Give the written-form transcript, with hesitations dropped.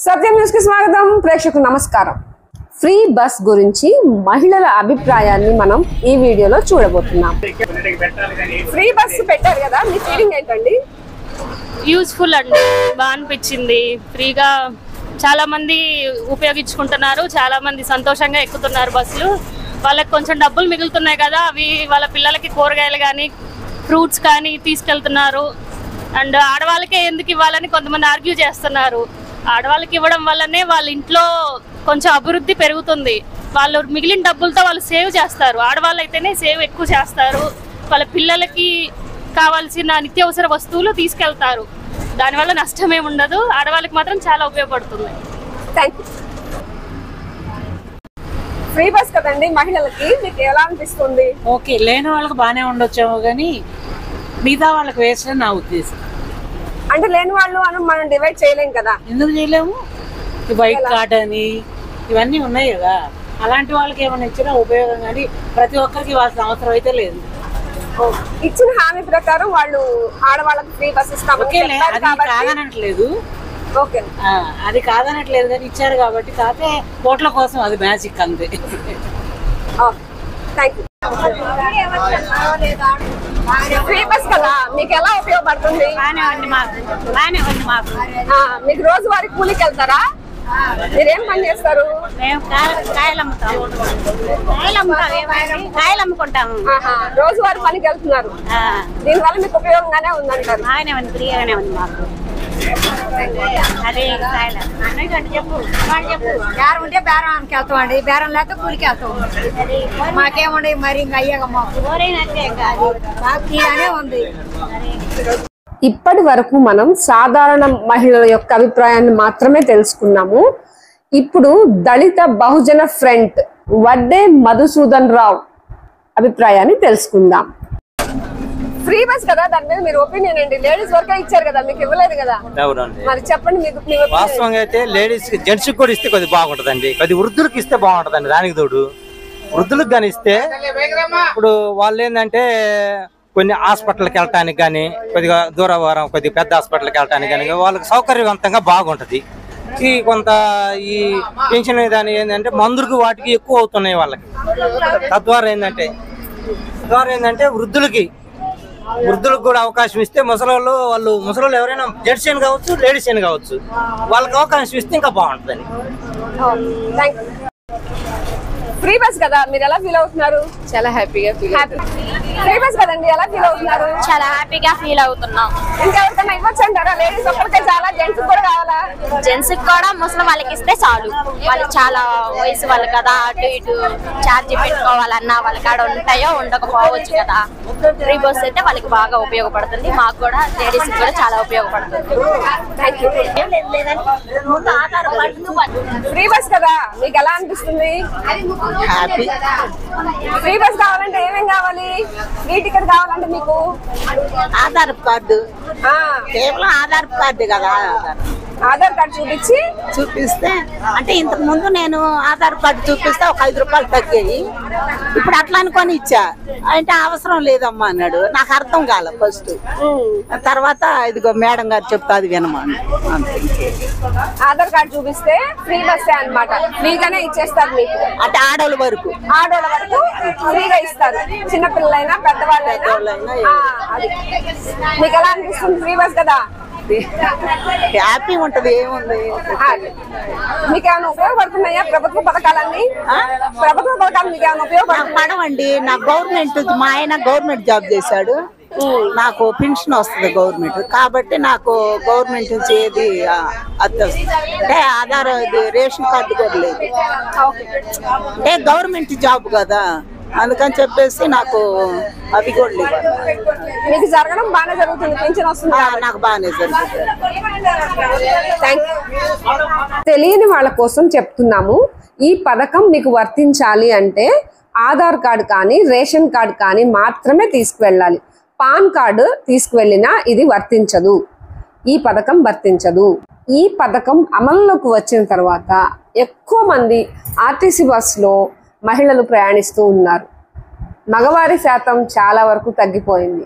సత్యం news కి స్వాగతం. ప్రేక్షకులకు నమస్కారం. ఫ్రీ బస్ గురించి మహిళల అభిప్రాయాన్ని మనం ఈ వీడియోలో చూడబోతున్నాం. ఫ్రీ బస్ పెట్టారు కదా, మీ ఫీలింగ్ ఏంటండి? యూస్ఫుల్ అండి, బాగా అనిపించింది. ఫ్రీగా చాలా మంది ఉపయోగించుకుంటున్నారు, చాలా మంది సంతోషంగా ఎక్కుతున్నారు బస్సులు. వాళ్ళకి కొంచెం డబ్బులు మిగులుతున్నాయి కదా, అవి వాళ్ళ పిల్లలకి కూరగాయలు కానీ ఫ్రూట్స్ కానీ తీసుకెళ్తున్నారు. అండ్ ఆడవాళ్ళకే ఎందుకు ఇవ్వాలని కొంతమంది ఆర్గ్యూ చేస్తున్నారు. ఆడవాళ్ళకి ఇవ్వడం వల్లనే వాళ్ళ ఇంట్లో కొంచెం అభివృద్ధి పెరుగుతుంది. వాళ్ళు మిగిలిన డబ్బులతో వాళ్ళు సేవ్ చేస్తారు. ఆడవాళ్ళు అయితేనే సేవ్ ఎక్కువ చేస్తారు. వాళ్ళ పిల్లలకి కావాల్సిన నిత్యావసర వస్తువులు తీసుకెళ్తారు. దానివల్ల నష్టమే ఉండదు, ఆడవాళ్ళకి మాత్రం చాలా ఉపయోగపడుతుంది. Thank you. ఫ్రీ బస్ కదండి మహిళలకి, మీకు ఎలా అనిపిస్తుంది? ఓకే, లేని వాళ్ళకి బాగానే ఉండొచ్చేమో కానీ మిగతా వాళ్ళకి వేస్ట్ అని నా ఉద్దేశం. అంటే లేని వాళ్ళు అని మనం డివైడ్ చేయలేం కదా. ఎందుకు చేయలేము? ఈ బైక్ కార్డ్ అని ఇవన్నీ ఉన్నాయి కదా, అలాంటి వాళ్ళకి ఏమైనా ఇచ్చినా ఉపయోగం, కానీ ప్రతి ఒక్కరికి ఇవ్వాల్సిన అవసరం అయితే లేదు. ఇచ్చిన హామీ ప్రకారం వాళ్ళు ఆడవాళ్ళకి ఫ్రీ బస్ ఇస్తాము. అది కాదనట్లేదు, ఓకే, అది కాదనట్లేదు కానీ ఇచ్చారు కాబట్టి. కాకపోతే ఓట్ల కోసం అది మ్యాజిక్ అంతే. Thank you. ఫ్రీ బస్ కదా, మీకు ఎలా ఉపయోగపడుతుంది? మీకు రోజువారీ కూలికి వెళ్తారా? మీరేం పని చేస్తారు? కాయలు అమ్ముకుంటాము. రోజువారీ పనికి వెళ్తున్నారు, దీనివల్ల మీకు ఉపయోగంగానే ఉందంటారు? ఫ్రీగానే ఉంది మాకు. అదే చెప్పు బేరం ఉంటే బేరానికి వెళ్తామండి, బేరం లేకపోతే కూలికి వెళ్తాం. మాకేముండే మరి ఇంకా అయ్యాక ఫ్రీగానే ఉంది. ఇప్పటి వరకు మనం సాధారణ మహిళల యొక్క అభిప్రాయాన్ని మాత్రమే తెలుసుకున్నాము. ఇప్పుడు దళిత బహుజన ఫ్రంట్ వడ్డే మధుసూదన్ రావు అభిప్రాయాన్ని తెలుసుకుందాం. ఫ్రీ బస్ కదా, దాని మీద మీరు ఒపీనియన్ అండి. లేడీస్ వరకే ఇచ్చారు కదా, మీకు ఇవ్వలేదు కదా, మరి చెప్పండి. మీకు వాస్తవంగా అయితే లేడీస్ జెంట్స్ కూడా ఇస్తే కొద్దిగా బాగుంటదండి, కొద్ది వృద్ధులకు ఇస్తే బాగుంటదండి. దానికి తోడు వృద్ధులకు కానీ ఇస్తే, ఇప్పుడు వాళ్ళు ఏంటంటే కొన్ని హాస్పిటల్కి వెళ్ళటానికి కానీ, కొద్దిగా దూరవారం కొద్దిగా పెద్ద హాస్పిటల్కి వెళ్ళటానికి కానీ వాళ్ళకి సౌకర్యవంతంగా బాగుంటది. కొంత ఈ పెన్షన్ దాని ఏంటంటే మందులకు వాటికి ఎక్కువ అవుతున్నాయి వాళ్ళకి. తద్వారా ఏంటంటే వృద్ధులకు కూడా అవకాశం ఇస్తే, ముసలోళ్ళు ఎవరైనా జెంట్స్ అని కావచ్చు, లేడీస్ అని కావచ్చు, వాళ్ళకి అవకాశం ఇస్తే ఇంకా బాగుంటుందని. ఫ్రీ బస్ కదా, మీరు ఎలా ఫీల్ అవుతున్నారు? చాలా హ్యాపీగా ఫీల్ ఫ్రీ బస్ కదండి, ఎలా ఫీల్ అవుతున్నారు? చాలా హ్యాపీగా ఫీల్ అవుతున్నాం. ఇంకెవరికైనా ఇవ్వచ్చు అంటారా? లేడీస్ ఒక్కరికే చాలా, జెంట్స్ కూడా కావాలా? జెంట్స్ కూడా ముసలి వాళ్ళకి ఇస్తే చాలు. వాళ్ళు చాలా వయసు వాళ్ళు కదా, అటు ఇటు ఛార్జీ పెట్టుకోవాలన్నా వాళ్ళ కాడ ఉంటాయో ఉండకపోవచ్చు కదా. ఫ్రీ బస్ అయితే వాళ్ళకి బాగా ఉపయోగపడుతుంది, మాకు కూడా లేడీస్ కూడా చాలా ఉపయోగపడుతుంది. ఫ్రీ బస్ కదా, మీకు ఎలా అనిపిస్తుంది? హ్యాపీ. ఫ్రీ బస్ కావాలంటే ఏమేం కావాలి? ఫ్రీ టికెట్ కావాలంటే మీకు ఆధార్ కార్డు, కేవలం ఆధార్ కార్డు కదా. ఆధార్ కార్డు చూపిస్తే అంటే ఇంతకు ముందు నేను ఆధార్ కార్డు చూపిస్తే ఒక 5 రూపాయలు తగ్గాయి. ఇప్పుడు అట్లా అనుకొని ఇచ్చా. అంటే అవసరం లేదమ్మా అన్నాడు. నాకు అర్థం కాల ఫస్ట్. తర్వాత ఇదిగో మేడం గారు చెప్తా, అది వినమా. ఆధార్ కార్డు చూపిస్తే ఫ్రీ బస్ అన్నమాట, ఫ్రీగానే ఇచ్చేస్తారు మీకు. అంటే ఆడోళ్ళ వరకు ఫ్రీగా ఇస్తారు, చిన్నపిల్లలైనా పెద్దవాళ్ళైనా. మీకు ఎలా అనిపిస్తుంది? ఫ్రీ బస్ కదా, హ్యాపీ ఉంటది. ఏముంది, మీకు ఏమైనా ఉపయోగపడుతున్నాయా ప్రభుత్వ పథకాలన్నీ? ప్రభుత్వ పథకాలు మీకు ఏమైనా ఉపయోగపడవండి? నా గవర్నమెంట్, మా ఆయన గవర్నమెంట్ జాబ్ చేశాడు, నాకు పెన్షన్ వస్తుంది గవర్నమెంట్ కాబట్టి. నాకు గవర్నమెంట్ నుంచి ఏది అంటే ఆధార్, రేషన్ కార్డు కూడా లేదు. అంటే గవర్నమెంట్ జాబ్ కదా, అందుకని చెప్పేసి నాకు అవి కూడా లేవు. మీకు జరగడం బాగానే జరుగుతుంది, పెన్షన్ వస్తుంది, నాకు బాగానే జరుగుతుంది. తెలియని వాళ్ళ కోసం చెప్తున్నాము. ఈ పథకం మీకు వర్తించాలి అంటే ఆధార్ కార్డు కానీ రేషన్ కార్డు కానీ మాత్రమే తీసుకువెళ్ళాలి. పాన్ కార్డు తీసుకువెళ్ళినా ఇది వర్తించదు, ఈ పథకం వర్తించదు. ఈ పథకం అమల్లోకి వచ్చిన తర్వాత ఎక్కువ మంది ఆర్టీసీ బస్సులో మహిళలు ప్రయాణిస్తూ ఉన్నారు. మగవారి శాతం చాలా వరకు తగ్గిపోయింది.